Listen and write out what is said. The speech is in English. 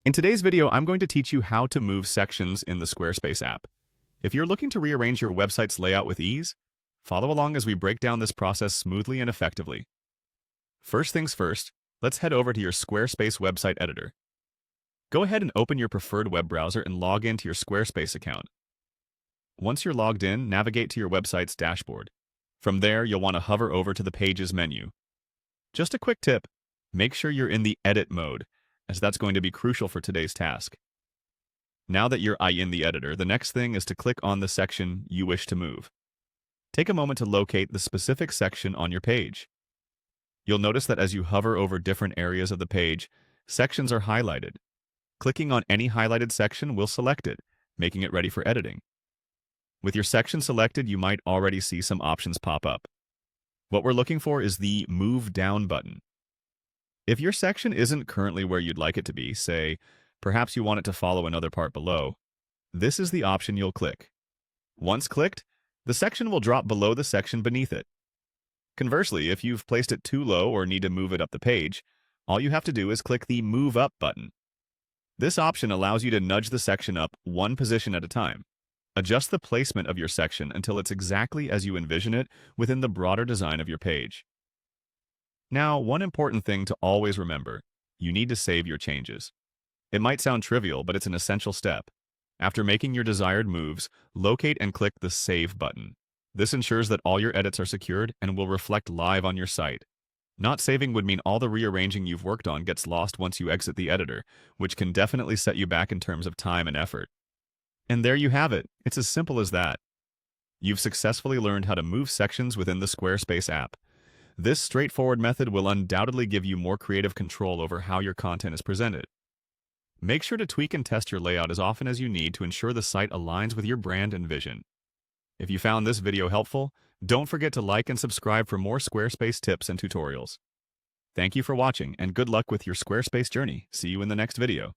In today's video, I'm going to teach you how to move sections in the Squarespace app. If you're looking to rearrange your website's layout with ease, follow along as we break down this process smoothly and effectively. First things first, let's head over to your Squarespace website editor. Go ahead and open your preferred web browser and log into your Squarespace account. Once you're logged in, navigate to your website's dashboard. From there, you'll want to hover over to the Pages menu. Just a quick tip, make sure you're in the Edit mode, as that's going to be crucial for today's task. Now that you're in the editor, the next thing is to click on the section you wish to move. Take a moment to locate the specific section on your page. You'll notice that as you hover over different areas of the page, sections are highlighted. Clicking on any highlighted section will select it, making it ready for editing. With your section selected, you might already see some options pop up. What we're looking for is the Move Down button. If your section isn't currently where you'd like it to be, say, perhaps you want it to follow another part below, this is the option you'll click. Once clicked, the section will drop below the section beneath it. Conversely, if you've placed it too low or need to move it up the page, all you have to do is click the Move Up button. This option allows you to nudge the section up one position at a time. Adjust the placement of your section until it's exactly as you envision it within the broader design of your page. Now, one important thing to always remember, you need to save your changes. It might sound trivial, but it's an essential step. After making your desired moves, locate and click the Save button. This ensures that all your edits are secured and will reflect live on your site. Not saving would mean all the rearranging you've worked on gets lost once you exit the editor, which can definitely set you back in terms of time and effort. And there you have it. It's as simple as that. You've successfully learned how to move sections within the Squarespace app. This straightforward method will undoubtedly give you more creative control over how your content is presented. Make sure to tweak and test your layout as often as you need to ensure the site aligns with your brand and vision. If you found this video helpful, don't forget to like and subscribe for more Squarespace tips and tutorials. Thank you for watching, and good luck with your Squarespace journey. See you in the next video.